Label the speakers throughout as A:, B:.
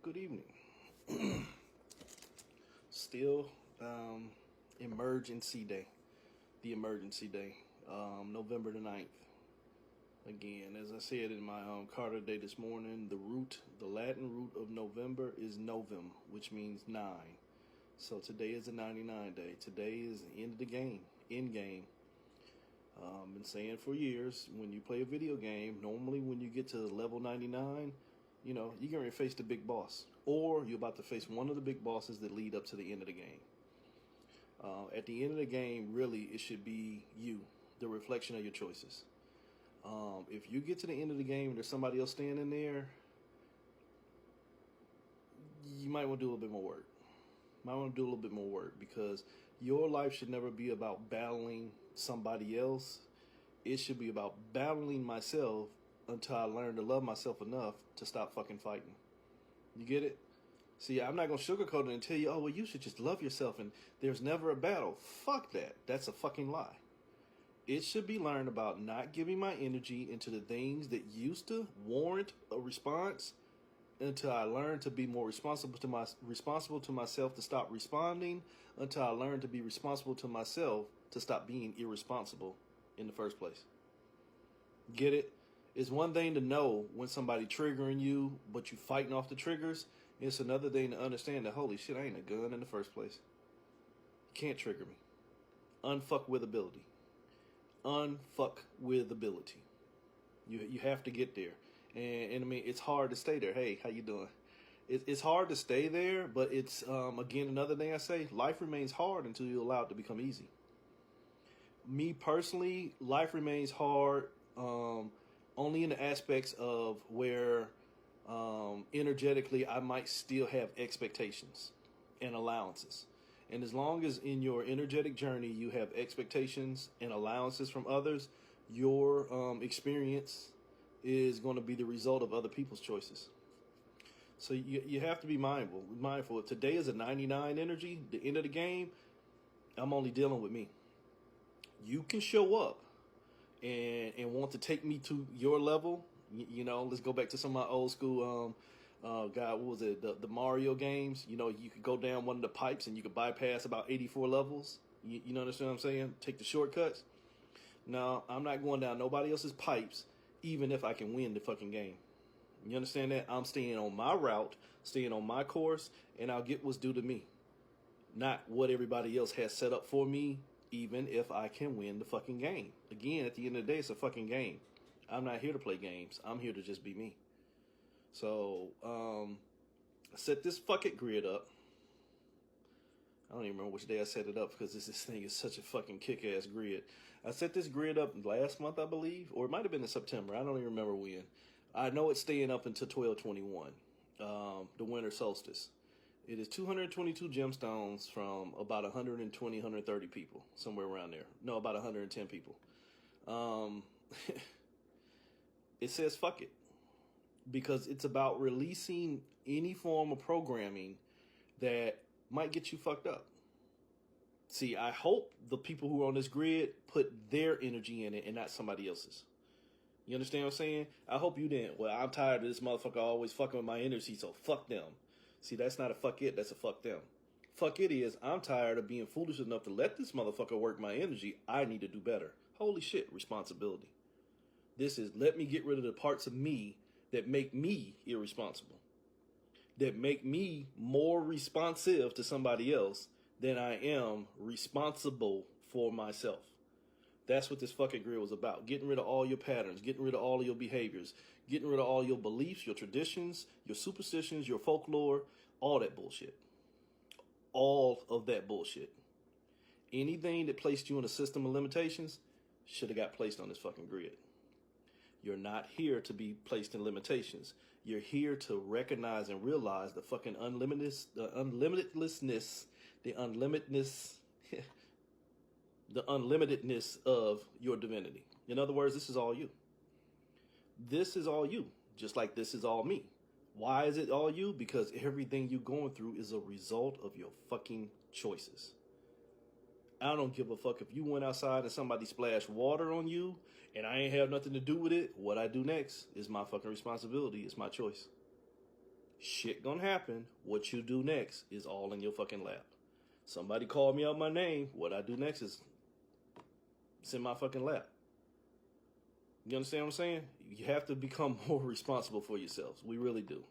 A: Good evening. Still emergency day. The emergency day. November the 9th. Again, as I said in my Carter day this morning, the Latin root of November is novem, which means 9. So today is a 99 day. Today is the end of the game. End game. Been saying for years, when you play a video game, normally when you get to level 99, you're going to face the big boss. Or you're about to face one of the big bosses that lead up to the end of the game. At the end of the game, really, it should be you, the reflection of your choices. If you get to the end of the game and there's somebody else standing there, you might want to do a little bit more work. Because your life should never be about battling somebody else. It should be about battling myself until I learn to love myself enough to stop fucking fighting. You get it? See, I'm not going to sugarcoat it and tell you, oh, well, you should just love yourself and there's never a battle. Fuck that. That's a fucking lie. It should be learned about not giving my energy into the things that used to warrant a response until I learn to be more responsible to myself to stop responding, until I learn to be responsible to myself to stop being irresponsible in the first place. Get it? It's one thing to know when somebody triggering you, but you fighting off the triggers. It's another thing to understand that, holy shit, I ain't a gun in the first place. You can't trigger me. Unfuck with ability. Unfuck with ability. You have to get there. And I mean, it's hard to stay there. Hey, how you doing? It's hard to stay there, but it's, again, another thing I say, life remains hard until you allow it to become easy. Me personally, life remains hard, only in the aspects of where energetically I might still have expectations and allowances. And as long as in your energetic journey you have expectations and allowances from others, your experience is going to be the result of other people's choices. So you have to be mindful. Today is a 99 energy. The end of the game, I'm only dealing with me. You can show up and want to take me to your level. Let's go back to some of my old school, what was it? The Mario games. You could go down one of the pipes and you could bypass about 84 levels. You understand what I'm saying? Take the shortcuts. No, I'm not going down nobody else's pipes, even if I can win the fucking game. You understand that? I'm staying on my route, staying on my course, and I'll get what's due to me. Not what everybody else has set up for me, even if I can win the fucking game. Again, at the end of the day, it's a fucking game. I'm not here to play games. I'm here to just be me. So, I set this Fuk It Grid up. I don't even remember which day I set it up because this thing is such a fucking kick-ass grid. I set this grid up last month, I believe, or it might have been in September. I don't even remember when. I know it's staying up until 12/21, the winter solstice. It is 222 gemstones from about 120, 130 people, somewhere around there. No, about 110 people. It says fuck it, because it's about releasing any form of programming that might get you fucked up. See, I hope the people who are on this grid put their energy in it and not somebody else's. You understand what I'm saying? I hope you didn't. Well, I'm tired of this motherfucker always fucking with my energy, so fuck them. See, that's not a fuck it, that's a fuck them. Fuck it is, I'm tired of being foolish enough to let this motherfucker work my energy. I need to do better. Holy shit, responsibility. This is, let me get rid of the parts of me that make me irresponsible. That make me more responsive to somebody else than I am responsible for myself. That's what this fucking grid was about. Getting rid of all your patterns, getting rid of all of your behaviors, getting rid of all your beliefs, your traditions, your superstitions, your folklore, all that bullshit. All of that bullshit. Anything that placed you in a system of limitations should have got placed on this fucking grid. You're not here to be placed in limitations. You're here to recognize and realize the fucking unlimitedness, the unlimitedness of your divinity. In other words, this is all you. This is all you, just like this is all me. Why is it all you? Because everything you're going through is a result of your fucking choices. I don't give a fuck if you went outside and somebody splashed water on you and I ain't have nothing to do with it. What I do next is my fucking responsibility. It's my choice. Shit gonna happen. What you do next is all in your fucking lap. Somebody called me out my name. What I do next is it's in my fucking lap. You understand what I'm saying? You have to become more responsible for yourselves. We really do.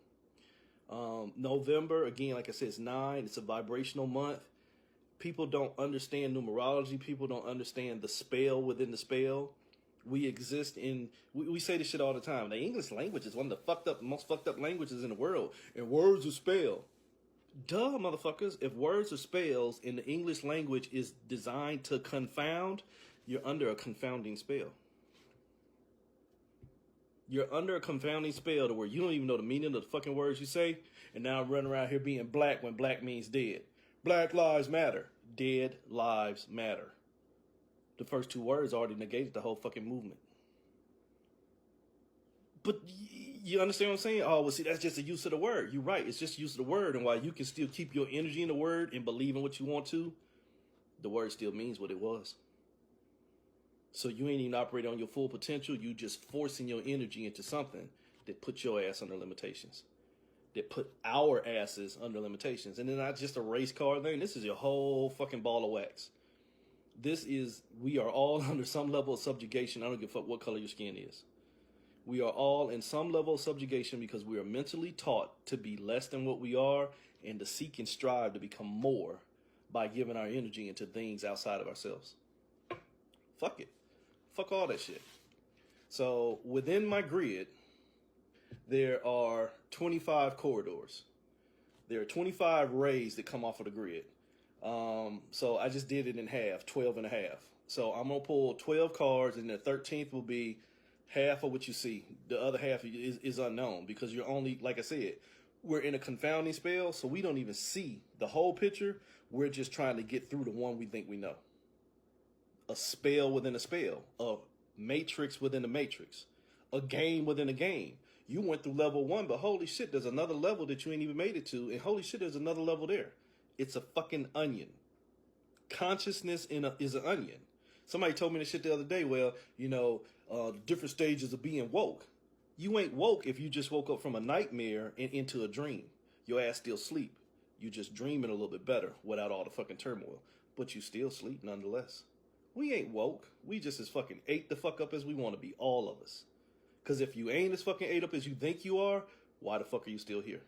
A: November, again, like I said, it's 9. It's a vibrational month. People don't understand numerology. People don't understand the spell within the spell. We exist in, we say this shit all the time. The English language is one of the most fucked up languages in the world. And words are spell. Duh, motherfuckers. If words are spells and the English language is designed to confound, you're under a confounding spell. You're under a confounding spell to where you don't even know the meaning of the fucking words you say. And now I'm running around here being black when black means dead. Black lives matter. Dead lives matter. The first 2 words already negated the whole fucking movement. But you understand what I'm saying? Oh, well, see, that's just a use of the word. You're right. It's just use of the word. And while you can still keep your energy in the word and believe in what you want to, the word still means what it was. So you ain't even operating on your full potential. You just forcing your energy into something that put your ass under limitations. That put our asses under limitations. And then not just a race car thing. This is your whole fucking ball of wax. We are all under some level of subjugation. I don't give a fuck what color your skin is. We are all in some level of subjugation because we are mentally taught to be less than what we are and to seek and strive to become more by giving our energy into things outside of ourselves. Fuck it. Fuck all that shit. So within my grid, there are 25 corridors. There are 25 rays that come off of the grid. So I just did it in half, 12 and a half. So I'm going to pull 12 cards, and the 13th will be half of what you see. The other half is unknown because you're only, like I said, we're in a confounding spell, so we don't even see the whole picture. We're just trying to get through the one we think we know. A spell within a spell, a matrix within a matrix, a game within a game. You went through level 1, but holy shit, there's another level that you ain't even made it to, and holy shit, there's another level there. It's a fucking onion. Consciousness is an onion. Somebody told me this shit the other day. Well, different stages of being woke. You ain't woke if you just woke up from a nightmare and into a dream. Your ass still sleep. You just dreaming a little bit better without all the fucking turmoil. But you still sleep nonetheless. We ain't woke. We just as fucking ate the fuck up as we want to be, all of us. Because if you ain't as fucking ate up as you think you are, why the fuck are you still here?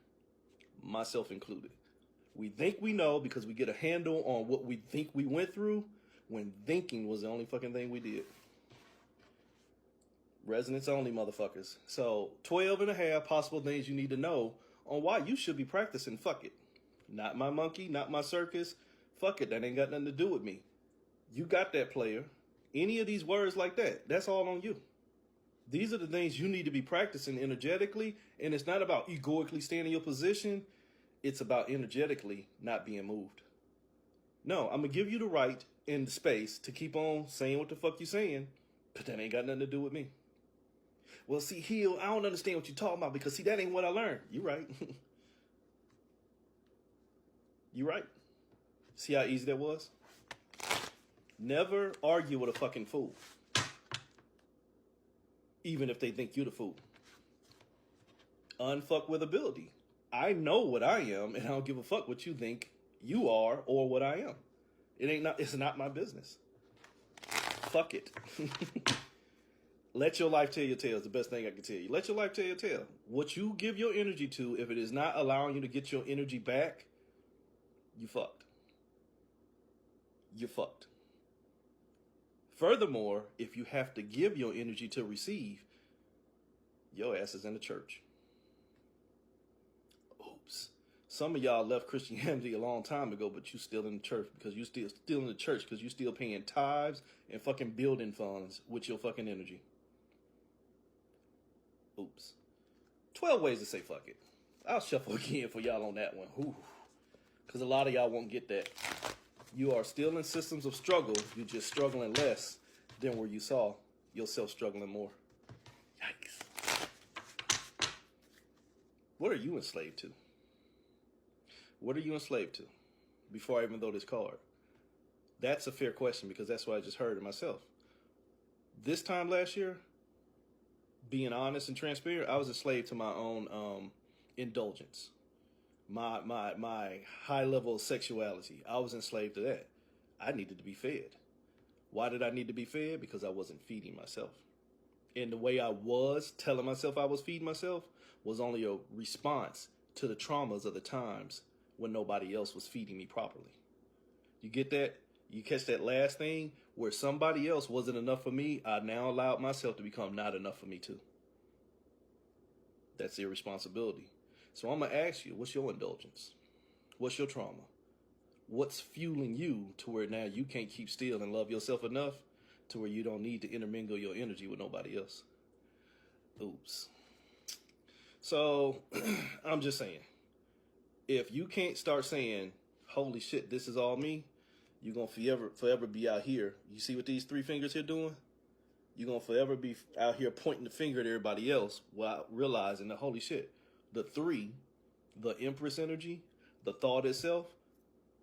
A: Myself included. We think we know because we get a handle on what we think we went through when thinking was the only fucking thing we did. Resonance only, motherfuckers. So 12 and a half possible things you need to know on why you should be practicing Fuck It. Not my monkey, not my circus. Fuck it, that ain't got nothing to do with me. You got that, player. Any of these words like that, that's all on you. These are the things you need to be practicing energetically, and it's not about egoically staying in your position. It's about energetically not being moved. No, I'm going to give you the right and the space to keep on saying what the fuck you saying, but that ain't got nothing to do with me. Well, see, Hill, I don't understand what you're talking about because, see, that ain't what I learned. You're right. You're right. See how easy that was? Never argue with a fucking fool. Even if they think you're the fool. Unfuck with ability. I know what I am, and I don't give a fuck what you think you are or what I am. It's not my business. Fuck it. Let your life tell your tale is the best thing I can tell you. Let your life tell your tale. What you give your energy to, if it is not allowing you to get your energy back, you fucked. You're fucked. Furthermore, if you have to give your energy to receive, your ass is in the church. Oops. Some of y'all left Christianity a long time ago, but you still in the church because you still in the church because you still paying tithes and fucking building funds with your fucking energy. Oops. 12 ways to say fuck it. I'll shuffle again for y'all on that one. Because a lot of y'all won't get that. You are still in systems of struggle. You're just struggling less than where you saw yourself struggling more. Yikes. What are you enslaved to? What are you enslaved to? Before I even throw this card. That's a fair question because that's what I just heard it myself. This time last year, being honest and transparent, I was a slave to my own Indulgence. My high level of sexuality. I was enslaved to that. I needed to be fed. Why did I need to be fed? Because I wasn't feeding myself. And the way I was telling myself I was feeding myself was only a response to the traumas of the times when nobody else was feeding me properly. You get that? You catch that last thing? Where somebody else wasn't enough for me, I now allowed myself to become not enough for me too. That's irresponsibility. So I'm going to ask you, what's your indulgence? What's your trauma? What's fueling you to where now you can't keep still and love yourself enough to where you don't need to intermingle your energy with nobody else? Oops. So I'm just saying, if you can't start saying, holy shit, this is all me, you're going to forever be out here. You see what these 3 fingers here doing? You're going to forever be out here pointing the finger at everybody else while realizing that, holy shit, the 3, the Empress energy, the thought itself,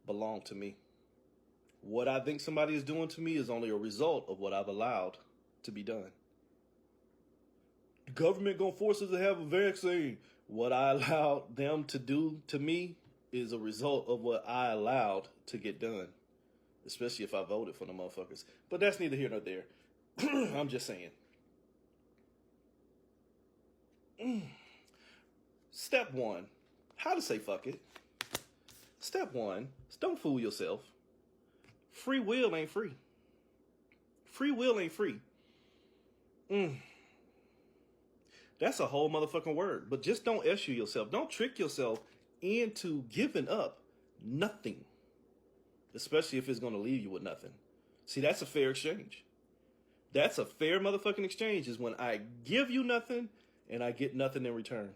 A: belong to me. What I think somebody is doing to me is only a result of what I've allowed to be done. The government gonna force us to have a vaccine. What I allowed them to do to me is a result of what I allowed to get done. Especially if I voted for the motherfuckers. But that's neither here nor there. I'm just saying. Step 1, how to say fuck it. Step 1, don't fool yourself. Free will ain't free. Free will ain't free. That's a whole motherfucking word. But just don't issue yourself. Don't trick yourself into giving up nothing. Especially if it's going to leave you with nothing. See, that's a fair exchange. That's a fair motherfucking exchange, is when I give you nothing and I get nothing in return.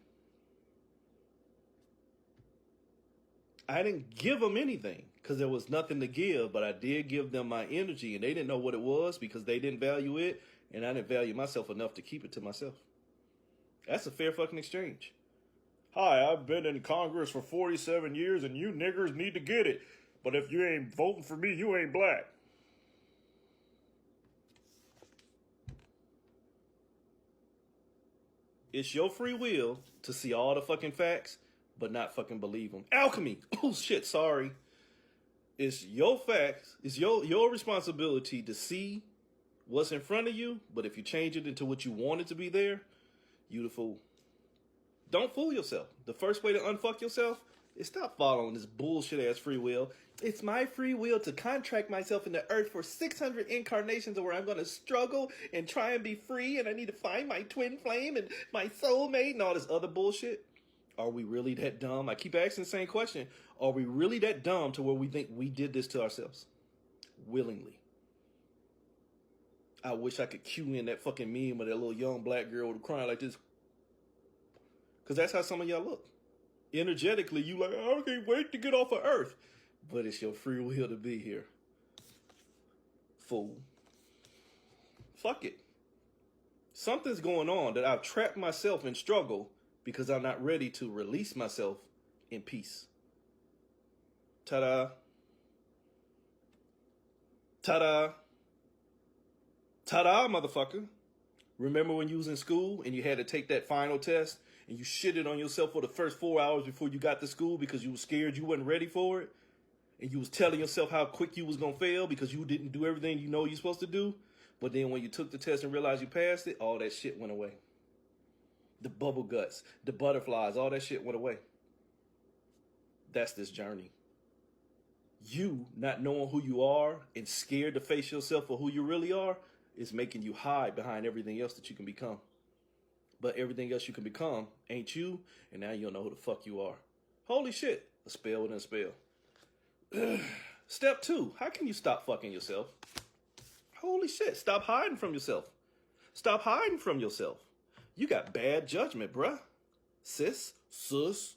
A: I didn't give them anything because there was nothing to give, but I did give them my energy, and they didn't know what it was because they didn't value it, and I didn't value myself enough to keep it to myself. That's a fair fucking exchange. Hi, I've been in Congress for 47 years, and you niggers need to get it. But if you ain't voting for me, you ain't black. It's your free will to see all the fucking facts, but not fucking believe them. Alchemy. Oh shit, sorry. It's your facts. It's your responsibility to see what's in front of you, but if you change it into what you want it to be there, you the fool. Don't fool yourself. The first way to unfuck yourself is stop following this bullshit ass free will. It's my free will to contract myself in the earth for 600 incarnations where I'm going to struggle and try and be free, and I need to find my twin flame and my soulmate and all this other bullshit. Are we really that dumb? I keep asking the same question. Are we really that dumb to where we think we did this to ourselves? Willingly. I wish I could cue in that fucking meme of that little young black girl with crying like this. Because that's how some of y'all look. Energetically, you like, I can't wait to get off of Earth. But it's your free will to be here. Fool. Fuck it. Something's going on that I've trapped myself in struggle because I'm not ready to release myself in peace. Ta-da. Ta-da. Ta-da, motherfucker. Remember when you was in school and you had to take that final test and you shitted on yourself for the first 4 hours before you got to school because you were scared you wasn't ready for it? And you was telling yourself how quick you was going to fail because you didn't do everything you know you're supposed to do? But then when you took the test and realized you passed it, all that shit went away. The bubble guts, the butterflies, all that shit went away. That's this journey. You not knowing who you are and scared to face yourself for who you really are is making you hide behind everything else that you can become. But everything else you can become ain't you, and now you don't know who the fuck you are. Holy shit, a spell within a spell. Step 2, how can you stop fucking yourself? Holy shit, stop hiding from yourself. Stop hiding from yourself. You got bad judgment, bruh. Sis,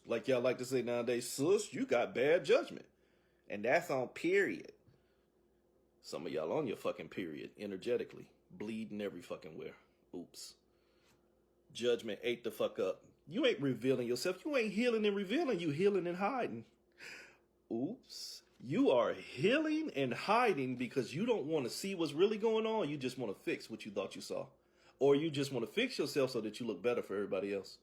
A: like y'all like to say nowadays, sis, you got bad judgment. And that's on period. Some of y'all on your fucking period, energetically. Bleeding every fucking where. Oops. Judgment ate the fuck up. You ain't revealing yourself. You ain't healing and revealing. You healing and hiding. Oops. You are healing and hiding because you don't want to see what's really going on. You just want to fix what you thought you saw. Or you just want to fix yourself so that you look better for everybody else.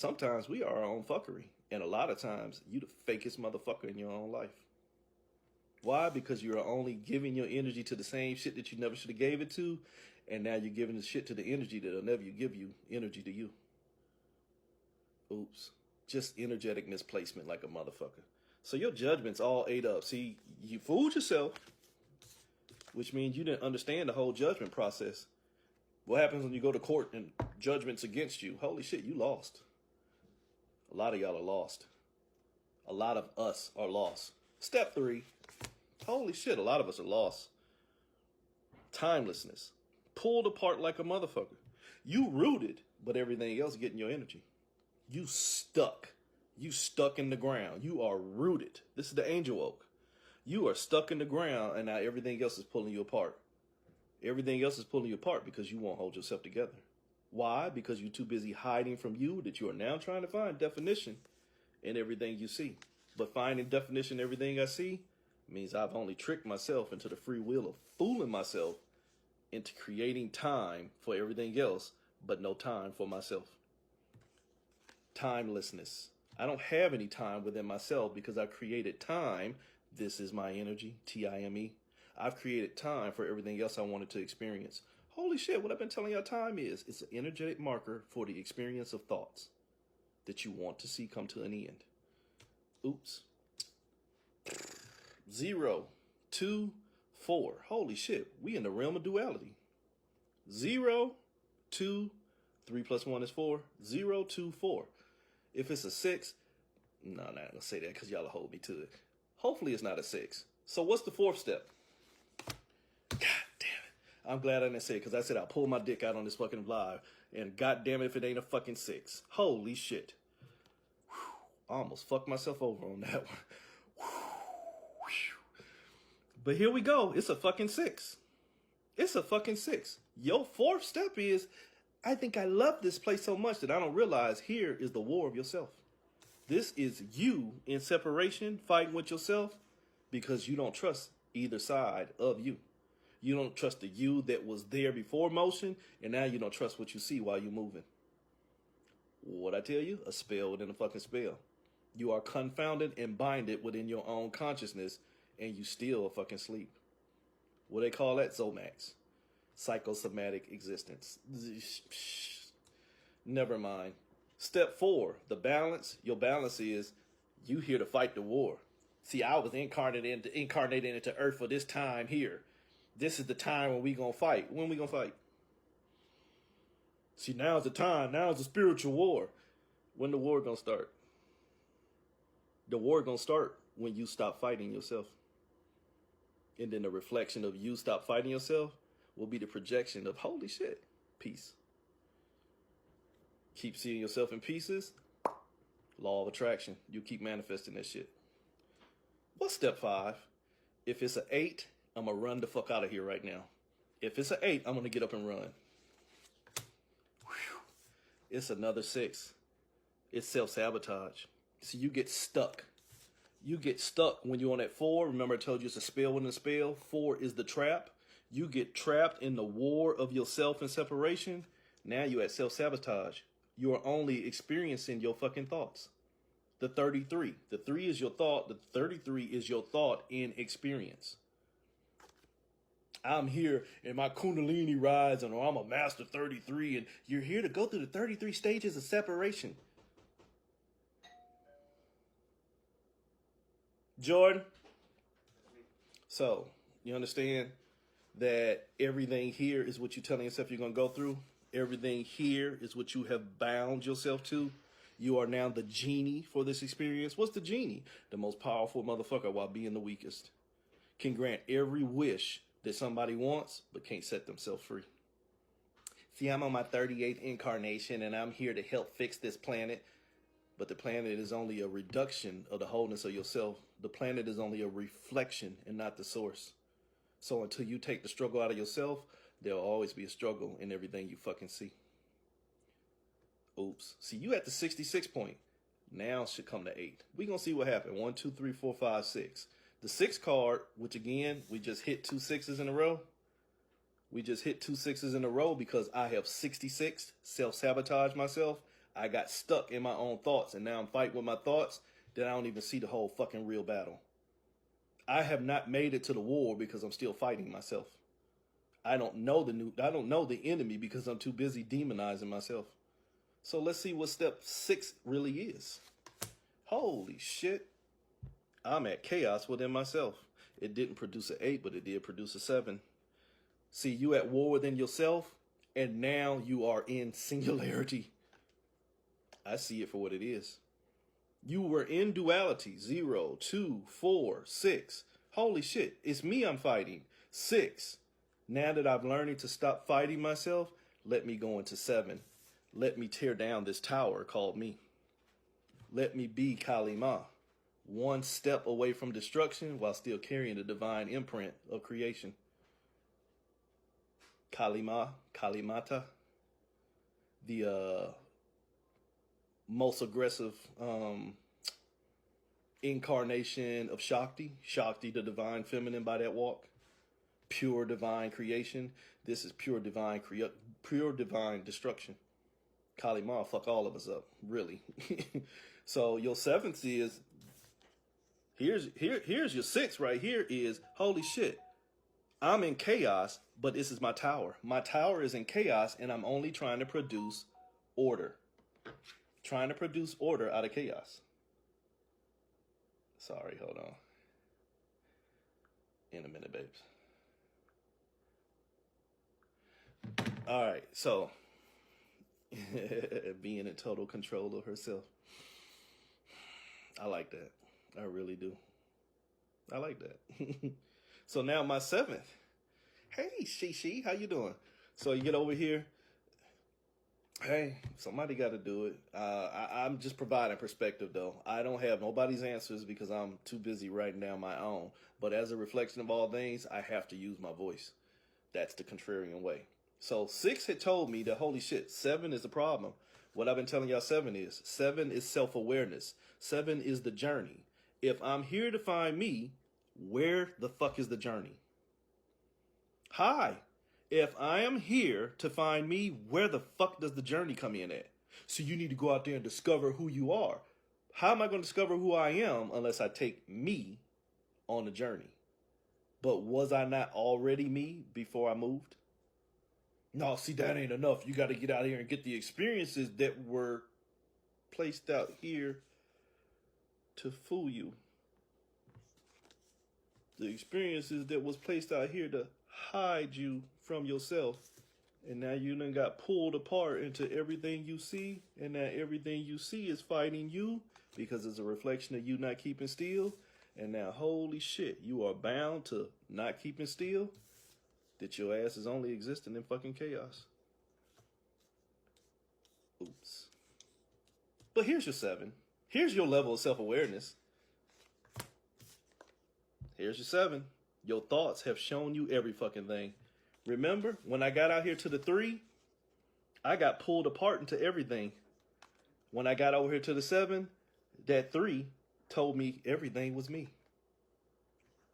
A: Sometimes we are our own fuckery. And a lot of times, you the fakest motherfucker in your own life. Why? Because you're only giving your energy to the same shit that you never should have gave it to. And now you're giving the shit to the energy that'll never give you energy to you. Oops. Just energetic misplacement like a motherfucker. So your judgment's all ate up. See, you fooled yourself, which means you didn't understand the whole judgment process. What happens when you go to court and judgment's against you? Holy shit, you lost. A lot of y'all are lost. A lot of us are lost. Step 3. Holy shit, a lot of us are lost. Timelessness. Pulled apart like a motherfucker. You rooted, but everything else getting your energy. You stuck. You stuck in the ground. You are rooted. This is the angel oak. You are stuck in the ground, and now everything else is pulling you apart. Everything else is pulling you apart because you won't hold yourself together. Why? Because you're too busy hiding from you that you are now trying to find definition in everything you see. But finding definition in everything I see means I've only tricked myself into the free will of fooling myself into creating time for everything else, but no time for myself. Timelessness. I don't have any time within myself because I created time. This is my energy, Time. I've created time for everything else I wanted to experience. Holy shit, what I've been telling y'all time is, it's an energetic marker for the experience of thoughts that you want to see come to an end. Oops. 0, 2, 4. Holy shit, we in the realm of duality. 0, 2, 3 plus 1 is 4. 0, 2, 4. If it's a 6, no, I'm not gonna say that because y'all will hold me to it. Hopefully it's not a 6. So what's the 4th step? God damn it. I'm glad I didn't say it because I said I'll pull my dick out on this fucking live. And god damn it if it ain't a fucking 6. Holy shit. Whew. I almost fucked myself over on that one. But here we go. It's a fucking 6. It's a fucking 6. Your 4th step is, I think I love this place so much that I don't realize here is the war of yourself. This is you in separation, fighting with yourself because you don't trust either side of you. You don't trust the you that was there before motion, and now you don't trust what you see while you're moving. What I tell you? A spell within a fucking spell. You are confounded and binded within your own consciousness, and you still fucking sleep. What they call that? Zomax. Psychosomatic existence. Never mind. Step 4, the balance. Your balance is you here to fight the war. See, I was incarnated into earth for this time here. This is the time when we gonna fight. When we gonna fight? See, now's the time. Now's the spiritual war. When the war gonna start? The war gonna start when you stop fighting yourself. And then the reflection of you stop fighting yourself will be the projection of, holy shit, peace. Keep seeing yourself in pieces. Law of attraction. You keep manifesting that shit. What's step 5? If it's an 8, I'm going to run the fuck out of here right now. If it's an 8, I'm going to get up and run. Whew. It's another 6. It's self-sabotage. So you get stuck. You get stuck when you're on that 4. Remember I told you it's a spell within a spell. 4 is the trap. You get trapped in the war of yourself and separation. Now you're at self-sabotage. You are only experiencing your fucking thoughts. The 33. The 3 is your thought. The 33 is your thought in experience. I'm here and my Kundalini rising, or I'm a master 33, and you're here to go through the 33 stages of separation. Jordan? So, you understand that everything here is what you're telling yourself you're going to go through? Everything here is what you have bound yourself to? You are now the genie for this experience. What's the genie? The most powerful motherfucker while being the weakest. Can grant every wish that somebody wants, but can't set themselves free. See, I'm on my 38th incarnation, and I'm here to help fix this planet. But the planet is only a reduction of the wholeness of yourself. The planet is only a reflection and not the source. So until you take the struggle out of yourself, there'll always be a struggle in everything you fucking see. Oops. See, you at the 66 point. Now should come to 8. We're going to see what happened. 1, 2, 3, 4, 5, 6. The 6 card, which again, we just hit 2 6s in a row. We just hit 2 6s in a row because I have 66, self-sabotage myself. I got stuck in my own thoughts, and now I'm fighting with my thoughts, then I don't even see the whole fucking real battle. I have not made it to the war because I'm still fighting myself. I don't know the enemy because I'm too busy demonizing myself. So let's see what step 6 really is. Holy shit. I'm at chaos within myself. It didn't produce an 8, but it did produce a 7. See, you at war within yourself, and now you are in singularity. I see it for what it is. You were in duality. 0, 2, 4, 6. Holy shit, it's me I'm fighting. 6. Now that I'm learning to stop fighting myself, let me go into 7. Let me tear down this tower called me. Let me be Kali Ma. One step away from destruction while still carrying the divine imprint of creation. Kali Ma, Kali Mata, the most aggressive incarnation of Shakti. Shakti, the divine feminine by that walk. Pure divine creation. This is pure divine destruction. Kali Ma fuck all of us up, really. So your 7th is, here's your 6 right here is, holy shit, I'm in chaos, but this is my tower. My tower is in chaos, and I'm only trying to produce order. Trying to produce order out of chaos. Sorry, hold on. In a minute, babes. All right, so being in total control of herself. I like that. I really do. I like that. So now my 7th. Hey, she, how you doing? So you get over here. Hey, somebody got to do it. I'm just providing perspective, though. I don't have nobody's answers because I'm too busy writing down my own. But as a reflection of all things, I have to use my voice. That's the contrarian way. So 6 had told me that, holy shit, 7 is the problem. What I've been telling y'all 7 is self-awareness. 7 is the journey. If I'm here to find me, where the fuck is the journey? Hi. If I am here to find me, where the fuck does the journey come in at? So you need to go out there and discover who you are. How am I going to discover who I am unless I take me on the journey? But was I not already me before I moved? No, see, that ain't enough. You got to get out here and get the experiences that were placed out here to fool you. The experiences that was placed out here to hide you from yourself. And now you done got pulled apart into everything you see. And now everything you see is fighting you because it's a reflection of you not keeping still. And now, holy shit, you are bound to not keeping still. That your ass is only existing in fucking chaos. Oops. But here's your 7. Here's your level of self-awareness. Here's your 7. Your thoughts have shown you every fucking thing. Remember, when I got out here to the 3, I got pulled apart into everything. When I got over here to the 7, that 3 told me everything was me.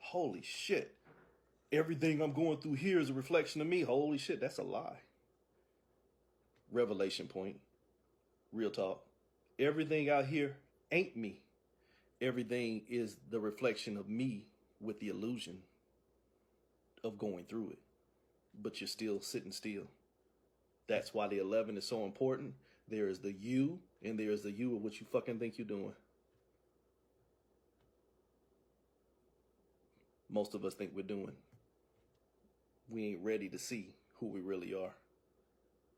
A: Holy shit. Everything I'm going through here is a reflection of me. Holy shit, that's a lie. Revelation point. Real talk. Everything out here ain't me. Everything is the reflection of me with the illusion of going through it. But you're still sitting still. That's why the 11 is so important. There is the you, and there is the you of what you fucking think you're doing. Most of us think we're doing. We ain't ready to see who we really are.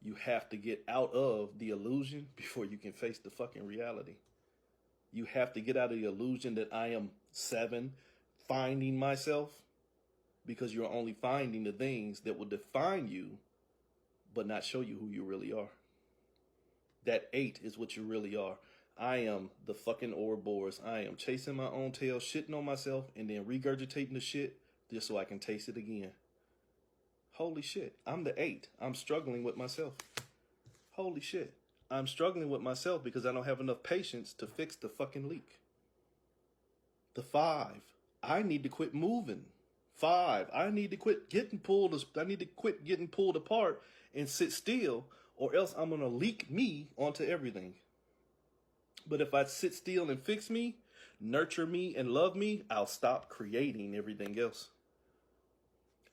A: You have to get out of the illusion before you can face the fucking reality. You have to get out of the illusion that I am 7, finding myself, because you're only finding the things that will define you, but not show you who you really are. That 8 is what you really are. I am the fucking Ouroboros. I am chasing my own tail, shitting on myself, and then regurgitating the shit just so I can taste it again. Holy shit, I'm the 8. I'm struggling with myself. Holy shit, I'm struggling with myself because I don't have enough patience to fix the fucking leak. The 5, I need to quit moving. 5, I need to quit getting pulled. I need to quit getting pulled apart and sit still, or else I'm going to leak me onto everything. But if I sit still and fix me, nurture me, and love me, I'll stop creating everything else.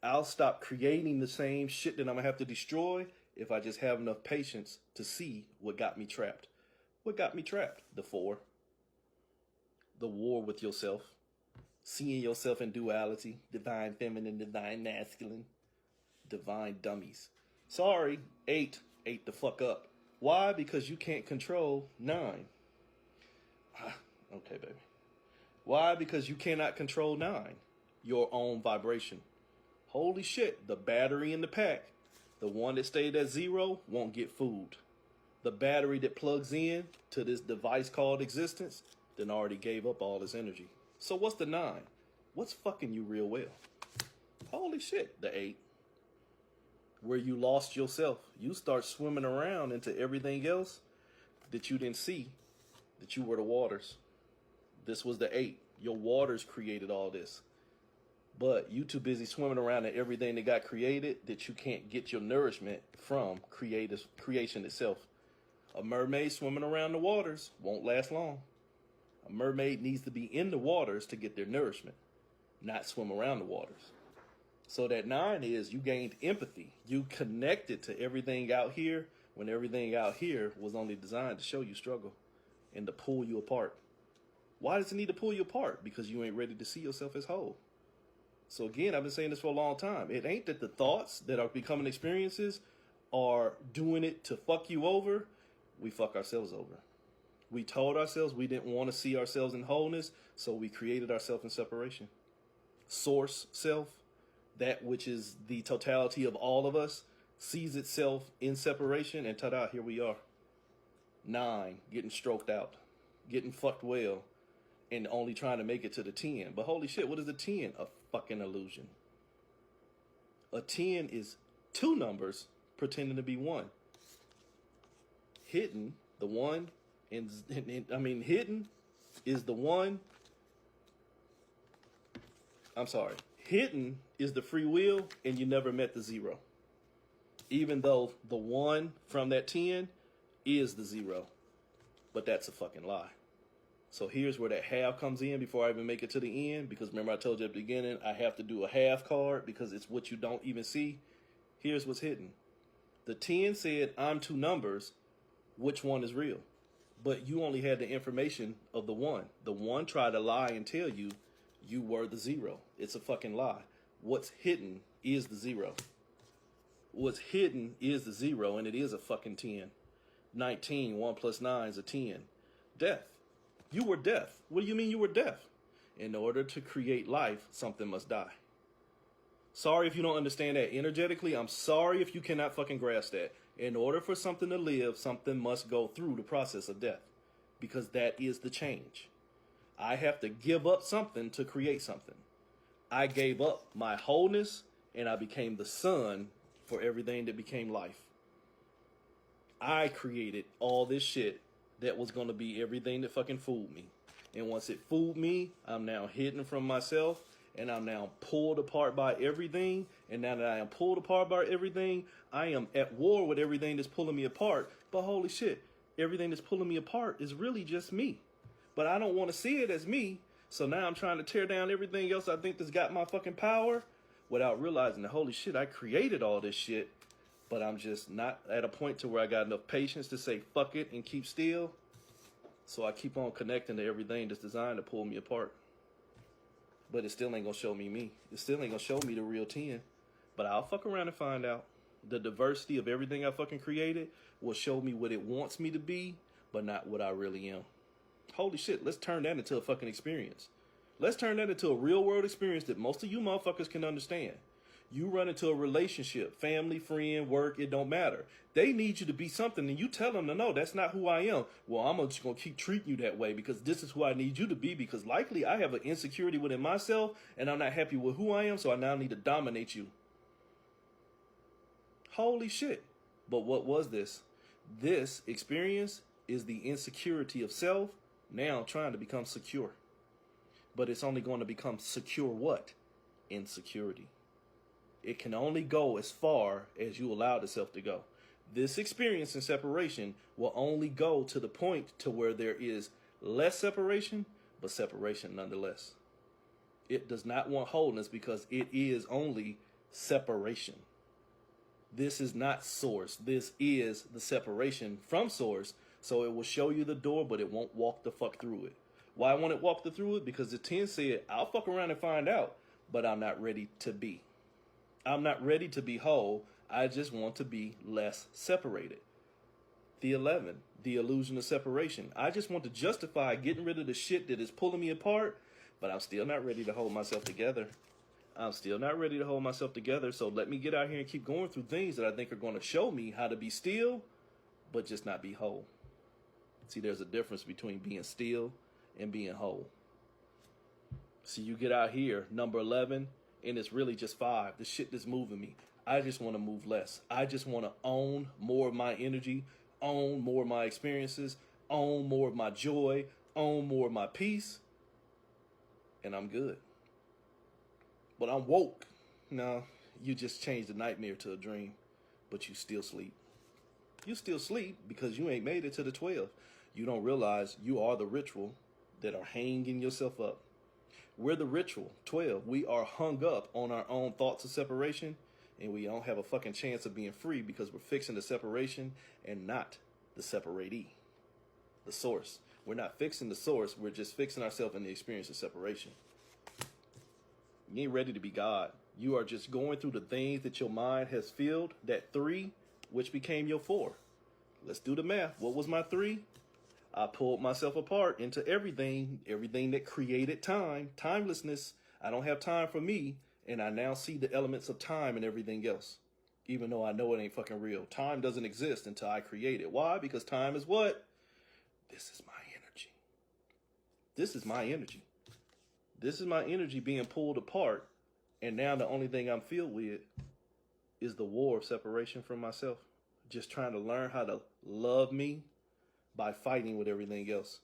A: I'll stop creating the same shit that I'm going to have to destroy if I just have enough patience to see what got me trapped. What got me trapped? The four. The war with yourself. Seeing yourself in duality. Divine feminine, divine masculine. Divine dummies. Sorry, 8. 8 the fuck up. Why? Because you can't control 9. Okay, baby. Why? Because you cannot control 9. Your own vibration. Holy shit, the battery in the pack, the one that stayed at 0 won't get fooled. The battery that plugs in to this device called existence then already gave up all its energy. So what's the 9? What's fucking you real well? Holy shit, the 8. Where you lost yourself. You start swimming around into everything else that you didn't see, that you were the waters. This was the 8. Your waters created all this. But you too busy swimming around in everything that got created that you can't get your nourishment from creation itself. A mermaid swimming around the waters won't last long. A mermaid needs to be in the waters to get their nourishment, not swim around the waters. So that 9 is you gained empathy. You connected to everything out here when everything out here was only designed to show you struggle and to pull you apart. Why does it need to pull you apart? Because you ain't ready to see yourself as whole. So again, I've been saying this for a long time. It ain't that the thoughts that are becoming experiences are doing it to fuck you over. We fuck ourselves over. We told ourselves we didn't want to see ourselves in wholeness, so we created ourselves in separation. Source self, that which is the totality of all of us, sees itself in separation, and ta-da, here we are. 9, getting stroked out, getting fucked well, and only trying to make it to the 10. But holy shit, what is a 10? A fucking illusion. A 10 is 2 numbers pretending to be 1. Hidden, the 1, hidden is the 1. I'm sorry. Hidden is the free will, and you never met the 0. Even though the 1 from that 10 is the 0. But that's a fucking lie. So here's where that half comes in before I even make it to the end. Because remember I told you at the beginning, I have to do a half card because it's what you don't even see. Here's what's hidden. The 10 said, I'm 2 numbers. Which one is real? But you only had the information of the 1. The 1 tried to lie and tell you you were the 0. It's a fucking lie. What's hidden is the 0. What's hidden is the 0, and it is a fucking 10. 19, 1 plus 9 is a 10. Death. You were death. What do you mean you were death? In order to create life, something must die. Sorry if you don't understand that energetically. I'm sorry if you cannot fucking grasp that. In order for something to live, something must go through the process of death. Because that is the change. I have to give up something to create something. I gave up my wholeness and I became the sun for everything that became life. I created all this shit that was going to be everything that fucking fooled me. And once it fooled me, I'm now hidden from myself and I'm now pulled apart by everything. And now that I am pulled apart by everything, I am at war with everything that's pulling me apart. But holy shit, everything that's pulling me apart is really just me. But I don't want to see it as me. So now I'm trying to tear down everything else I think that's got my fucking power without realizing that, holy shit, I created all this shit. But I'm just not at a point to where I got enough patience to say fuck it and keep still. So I keep on connecting to everything that's designed to pull me apart. But it still ain't going to show me me. It still ain't going to show me the real 10. But I'll fuck around and find out. The diversity of everything I fucking created will show me what it wants me to be, but not what I really am. Holy shit, let's turn that into a fucking experience. Let's turn that into a real world experience that most of you motherfuckers can understand. You run into a relationship, family, friend, work, it don't matter. They need you to be something and you tell them, no, that's not who I am. Well, I'm just going to keep treating you that way because this is who I need you to be because likely I have an insecurity within myself and I'm not happy with who I am, so I now need to dominate you. Holy shit. But what was this? This experience is the insecurity of self now trying to become secure. But it's only going to become secure what? Insecurity. It can only go as far as you allow itself to go. This experience in separation will only go to the point to where there is less separation, but separation nonetheless. It does not want wholeness because it is only separation. This is not source. This is the separation from source. So it will show you the door, but it won't walk the fuck through it. Why won't it walk through it? Because the 10 said, I'll fuck around and find out, but I'm not ready to be. I'm not ready to be whole. I just want to be less separated. The 11, the illusion of separation. I just want to justify getting rid of the shit that is pulling me apart, but I'm still not ready to hold myself together. I'm still not ready to hold myself together, so let me get out here and keep going through things that I think are going to show me how to be still, but just not be whole. See, there's a difference between being still and being whole. See, you get out here, number 11, and it's really just 5. The shit that's moving me. I just want to move less. I just want to own more of my energy, own more of my experiences, own more of my joy, own more of my peace, and I'm good. But I'm woke. No, you just changed a nightmare to a dream, but you still sleep. You still sleep because you ain't made it to the 12. You don't realize you are the ritual that are hanging yourself up. We're the ritual, 12. We are hung up on our own thoughts of separation, and we don't have a fucking chance of being free because we're fixing the separation and not the separatee, the source. We're not fixing the source. We're just fixing ourselves in the experience of separation. You ain't ready to be God. You are just going through the things that your mind has filled, that 3, which became your 4. Let's do the math. What was my 3? I pulled myself apart into everything that created time, timelessness. I don't have time for me, and I now see the elements of time and everything else, even though I know it ain't fucking real. Time doesn't exist until I create it. Why? Because time is what? This is my energy. This is my energy. This is my energy being pulled apart, and now the only thing I'm filled with is the war of separation from myself. Just trying to learn how to love me by fighting with everything else,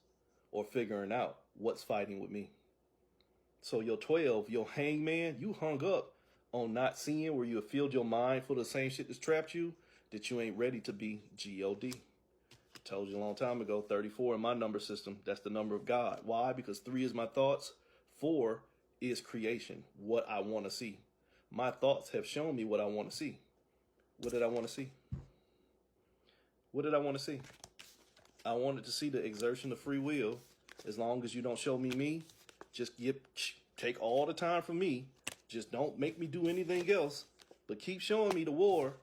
A: or figuring out what's fighting with me. So your 12, your hangman, you hung up on not seeing where you have filled your mind full of the same shit that's trapped you, that you ain't ready to be G-O-D. Told you a long time ago, 34 in my number system, that's the number of God. Why? Because 3 is my thoughts, 4 is creation, what I want to see. My thoughts have shown me what I want to see. What did I want to see? What did I want to see? I wanted to see the exertion of free will. As long as you don't show me, just take all the time from me. Just don't make me do anything else, but keep showing me the war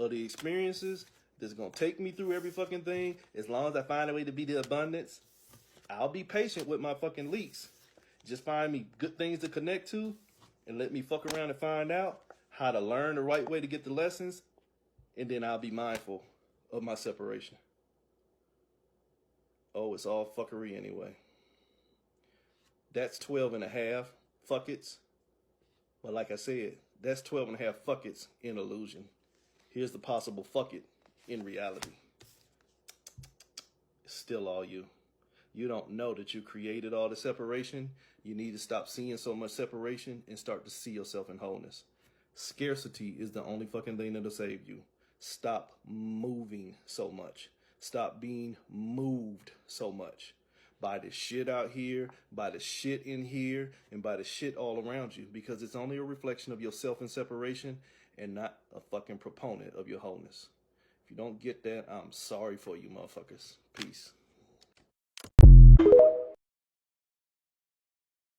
A: of the experiences that's going to take me through every fucking thing. As long as I find a way to be the abundance, I'll be patient with my fucking leaks. Just find me good things to connect to and let me fuck around and find out how to learn the right way to get the lessons, and then I'll be mindful of my separation. Oh, it's all fuckery anyway. That's 12 and a half fuck it's. But like I said, that's 12 and a half fuck it's in illusion. Here's the possible fuck it in reality. It's still all you. You don't know that you created all the separation. You need to stop seeing so much separation and start to see yourself in wholeness. Scarcity is the only fucking thing that'll save you. Stop moving so much. Stop being moved so much by the shit out here, by the shit in here, and by the shit all around you, because it's only a reflection of yourself in separation and not a fucking proponent of your wholeness. If you don't get that, I'm sorry for you motherfuckers. Peace.